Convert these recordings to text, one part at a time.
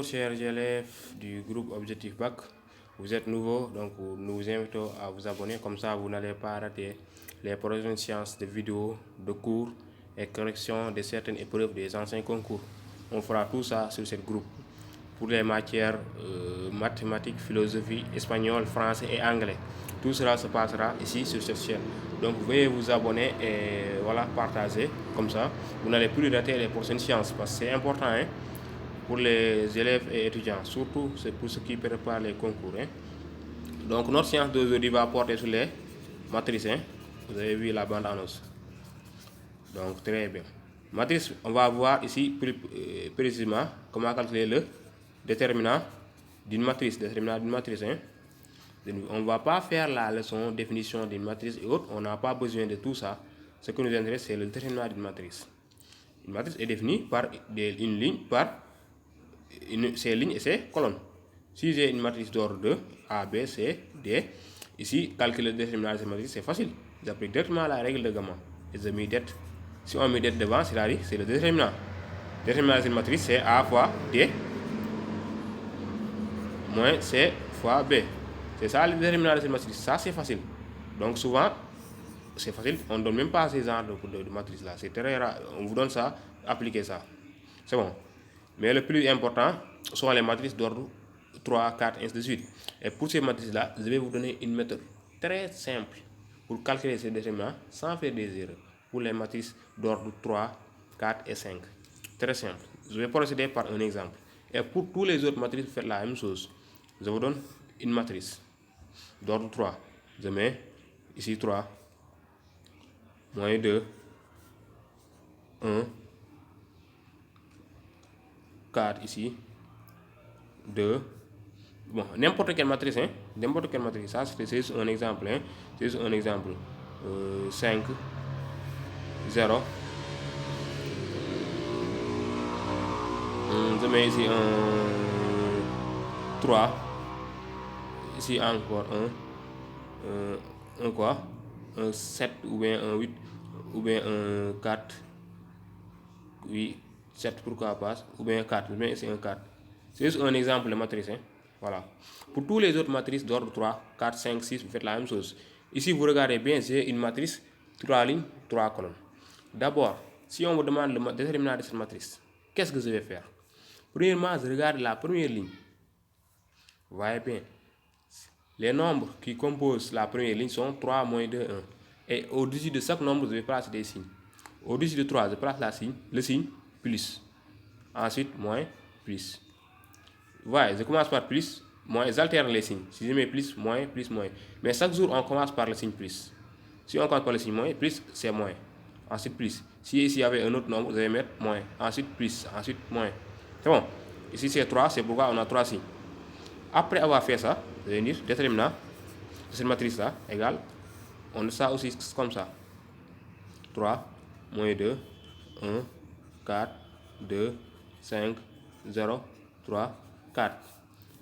Bonjour chers élèves du groupe Objectif Bac. Vous êtes nouveaux, donc nous vous invitons à vous abonner, comme ça vous n'allez pas rater les prochaines séances de vidéos, de cours et correction de certaines épreuves des anciens concours. On fera tout ça sur ce groupe. Pour les matières mathématiques, philosophie, espagnol, français et anglais. Tout cela se passera ici sur cette chaîne. Donc veuillez vous abonner et voilà, partager, comme ça vous n'allez plus rater les prochaines séances parce que c'est important pour les élèves et étudiants, surtout c'est pour ceux qui préparent les concours. Donc notre séance d'aujourd'hui va porter sur les matrices. Vous avez vu la bande annonce. Donc très bien. Matrice, on va voir ici plus précisément comment calculer le déterminant d'une matrice. On ne va pas faire la leçon définition d'une matrice et autres. On n'a pas besoin de tout ça. Ce qui nous intéresse, c'est le déterminant d'une matrice. Une matrice est définie par une ligne, par ses lignes et ses colonnes. Si j'ai une matrice d'ordre 2, A, B, C, D, ici, calculer le déterminant de cette matrice, c'est facile. J'applique directement la règle de gamma. Et je mets det. Si on met det devant, c'est-à-dire c'est le déterminant. Le déterminant de cette matrice, c'est A fois D moins C fois B. C'est ça le déterminant de cette matrice. Ça, c'est facile. Donc souvent, c'est facile. On ne donne même pas ces genres de matrices là. C'est très rare. On vous donne ça, appliquez ça. C'est bon. Mais le plus important sont les matrices d'ordre 3, 4, ainsi de suite. Et pour ces matrices-là, je vais vous donner une méthode très simple pour calculer ces déterminants sans faire des erreurs. Pour les matrices d'ordre 3, 4 et 5. Très simple. Je vais procéder par un exemple. Et pour tous les autres matrices, faites la même chose. Je vous donne une matrice d'ordre 3. Je mets ici 3, moins 2, 1, 4 ici, 2. Bon, n'importe quelle matrice, n'importe quelle matrice. Ça, c'est juste un exemple. C'est juste un exemple. 5, 0. Je mets ici un 3. Ici encore un quoi? Un 7 ou bien un 8 ou bien un 4. Oui, 7 pourquoi pas? Ou bien 4. Je mets ici un 4. C'est juste un exemple de matrice. Voilà. Pour tous les autres matrices d'ordre 3, 4, 5, 6, vous faites la même chose. Ici, vous regardez bien, j'ai une matrice, 3 lignes, 3 colonnes. D'abord, si on me demande le déterminant de cette matrice, qu'est-ce que je vais faire? Premièrement, je regarde la première ligne. Vous voyez bien. Les nombres qui composent la première ligne sont 3, moins 2, 1. Et au-dessus de chaque nombre, je vais placer des signes. Au-dessus de 3, je place le signe plus. Ensuite, moins, plus. Voilà, je commence par plus, moins, j'alterne les signes. Si je mets plus, moins, plus, moins. Mais chaque jour, on commence par le signe plus. Si on commence par le signe moins, plus, c'est moins. Ensuite, plus. Si ici il y avait un autre nombre, je vais mettre moins. Ensuite, plus. Ensuite, moins. C'est bon. Ici, c'est 3, c'est pourquoi on a 3 signes. Après avoir fait ça, je vais dire déterminant de cette matrice-là égale. On a ça aussi comme ça. 3, moins 2, 1, 4, 2, 5, 0, 3, 4.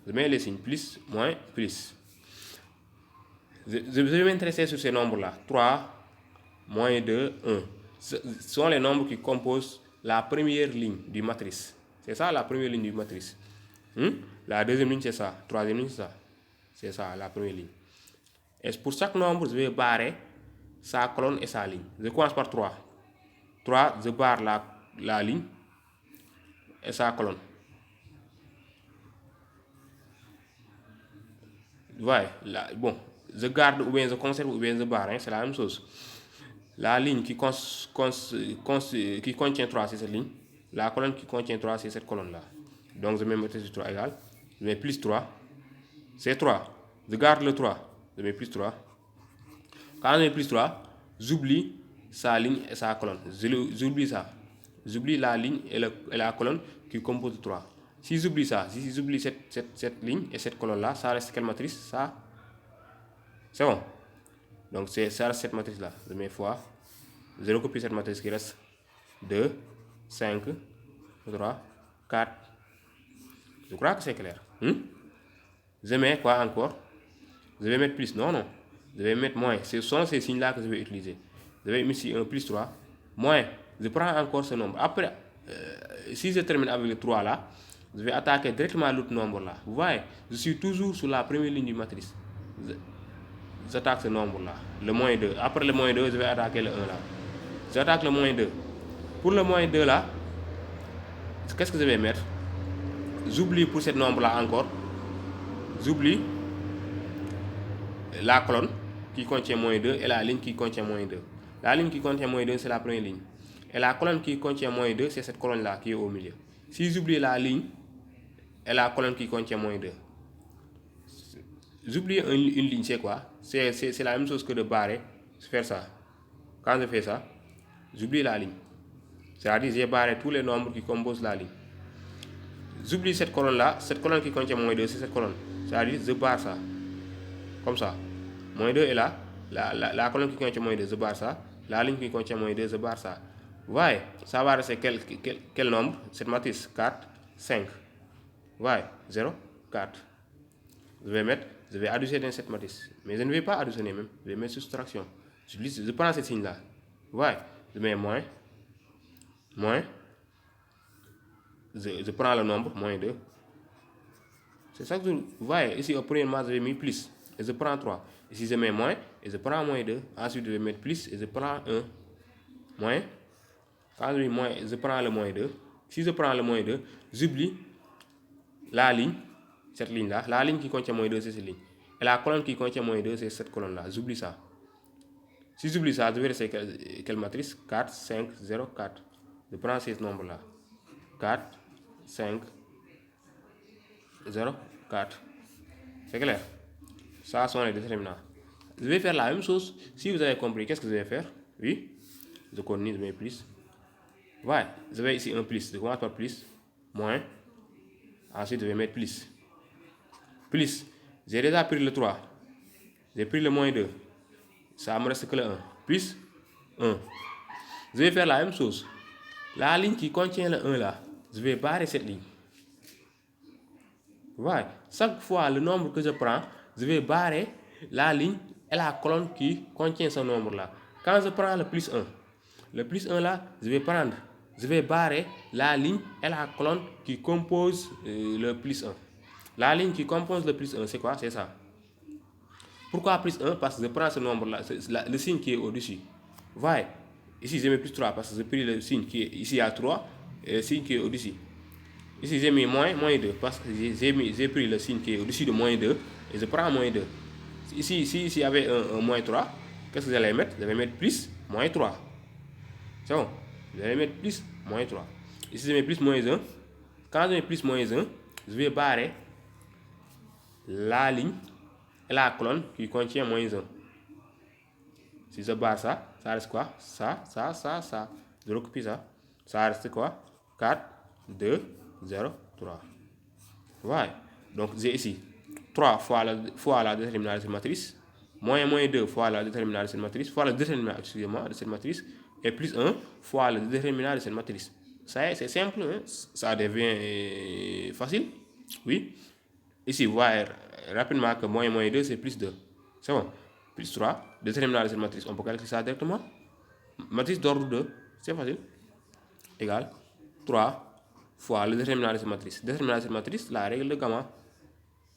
Je mets les signes plus, moins, plus. Je vais m'intéresser sur ces nombres-là. 3, moins 2, 1. Ce sont les nombres qui composent la première ligne du matrice. C'est ça la première ligne du matrice. La deuxième ligne, c'est ça. Troisième ligne, c'est ça. C'est ça, la première ligne. Et pour chaque nombre, je vais barrer sa colonne et sa ligne. Je commence par 3. 3, je barre la ligne et sa colonne. Ouais, bon, je garde ou bien je conserve ou bien je barre, c'est la même chose. La ligne qui contient 3, c'est cette ligne. La colonne qui contient 3, c'est cette colonne-là. Donc je mets matrice 3 égale. Je mets plus 3. C'est 3. Je garde le 3. Je mets plus 3. Quand je mets plus 3, j'oublie sa ligne et sa colonne. J'oublie ça. J'oublie la ligne et la colonne qui composent 3. Si j'oublie ça, si j'oublie cette ligne et cette colonne-là, ça reste quelle matrice? Ça, c'est bon. Donc ça reste cette matrice-là. Je mets fois. Je recopie cette matrice qui reste 2, 5, 3, 4. Je crois que c'est clair. Je mets quoi encore? Je vais mettre plus. Non. Je vais mettre moins. Ce sont ces signes-là que je vais utiliser. Je vais mettre ici un plus 3. Moins. Je prends encore ce nombre. Après, si je termine avec le 3 là, je vais attaquer directement l'autre nombre là. Vous voyez, je suis toujours sur la première ligne du matrice. J'attaque ce nombre là, le moins 2. Après le moins 2, je vais attaquer le 1 là. J'attaque le moins 2. Pour le moins 2 là, qu'est-ce que je vais mettre? J'oublie pour ce nombre là encore. J'oublie la colonne qui contient moins 2 et la ligne qui contient moins 2. La ligne qui contient moins 2, c'est la première ligne. Et la colonne qui contient moins 2, c'est cette colonne là qui est au milieu. Si j'oublie la ligne et la colonne qui contient moins 2, j'oublie une ligne, c'est quoi? C'est la même chose que de barrer, faire ça. Quand je fais ça, j'oublie la ligne. C'est-à-dire j'ai barré tous les nombres qui composent la ligne. J'oublie cette colonne-là, cette colonne qui contient moins 2, c'est cette colonne. C'est-à-dire je barre ça. Comme ça. Moins 2 est là. La colonne qui contient moins 2, je barre ça. La ligne qui contient moins 2, je barre ça. Vous voyez, ça va rester quel nombre? Cette matrice 4, 5. Vous voyez, 0, 4. Je vais additionner dans cette matrice. Mais je ne vais pas additionner même. Je vais mettre soustraction. Je prends ce signe-là. Vous voyez, je mets moins. Je prends le nombre, moins 2. C'est ça que vous voyez. Ici, au premier moment, je vais mettre plus. Et je prends 3. Ici, je mets moins. Et je prends moins 2. Ensuite, je vais mettre plus. Et je prends 1. Moins. Quand je dis moins, je prends le moins 2. Si je prends le moins 2, j'oublie la ligne. Cette ligne-là. La ligne qui contient moins 2, c'est cette ligne. Et la colonne qui contient moins 2, c'est cette colonne-là. J'oublie ça. Si j'oublie ça, je vais rester quelle matrice? 4, 5, 0, 4. Je prends ces nombres-là. 4, 5, 0, 4. C'est clair? Ça sont les déterminants. Je vais faire la même chose. Si vous avez compris, qu'est-ce que je vais faire? Oui. Je continue, je mets plus. Ouais, je vais ici un plus. Je commence par plus. Moins. Ensuite, je vais mettre plus. Plus. J'ai déjà pris le 3. J'ai pris le moins 2. Ça me reste que le 1. Plus 1. Je vais faire la même chose. La ligne qui contient le 1 là, je vais barrer cette ligne. Ouais. Chaque fois, le nombre que je prends, je vais barrer la ligne et la colonne qui contient ce nombre-là. Quand je prends le plus 1 là, je vais barrer la ligne et la colonne qui composent le plus 1. La ligne qui compose le plus 1, c'est quoi? C'est ça. Pourquoi plus 1? Parce que je prends ce nombre-là, le signe qui est au-dessus. Ouais. Ici, je mets plus 3 parce que j'ai pris le signe qui est ici à 3 et le signe qui est au-dessus. Ici, j'ai mis moins 2 parce que j'ai pris le signe qui est au-dessus de moins 2 et je prends moins 2. Ici, il y avait un moins 3, qu'est-ce que j'allais mettre? Je vais mettre plus moins 3. C'est bon? Je vais mettre plus moins 3. Ici, je mets plus moins 1. Quand je mets plus moins 1, je vais barrer la ligne et la colonne qui contient moins 1. Si je barre ça, ça reste quoi? Ça. Je recopie ça. Ça reste quoi? 4, 2, 0, 3. Ouais. Donc j'ai ici 3 fois la déterminante de cette matrice, moins 2 fois la déterminante de cette matrice, fois le déterminant, de cette matrice, et plus 1 fois le déterminant de cette matrice. Ça c'est simple, hein? Ça devient facile. Oui. Ici, vous voyez rapidement que moins 2, c'est plus 2. C'est bon. Plus 3, déterminant de cette matrice, on peut calculer ça directement. Matrice d'ordre 2, c'est facile. Égal 3 fois le déterminant de cette matrice. Déterminant de cette matrice, la règle de gamma.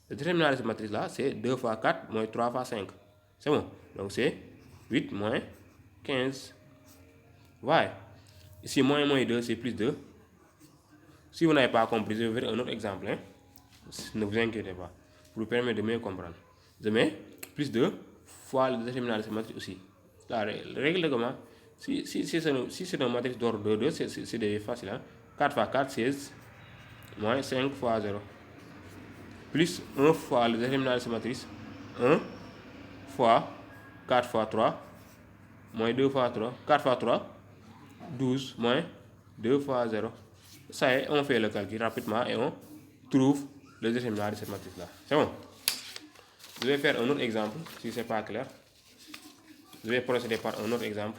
Le déterminant de cette matrice-là, c'est 2 fois 4 moins 3 fois 5. C'est bon. Donc c'est 8 moins 15. Ouais. Ici, moins 2, c'est plus 2. Si vous n'avez pas compris, je vais faire un autre exemple. Hein. Ne vous inquiétez pas. Pour vous permettre de mieux comprendre. Je mets plus 2 fois le déterminant de cette matrice aussi. La règle de gamma. Si c'est une matrice d'ordre 2, c'est facile. Hein? 4 fois 4, 16. Moins 5 fois 0. Plus 1 fois le déterminant de cette matrice. 1 fois 4 fois 3. Moins 2 fois 3. 4 fois 3. 12 moins 2 fois 0. Ça y est, on fait le calcul rapidement et on trouve le déterminant de cette matrice-là. C'est bon. Je vais faire un autre exemple, si ce n'est pas clair. Je vais procéder par un autre exemple.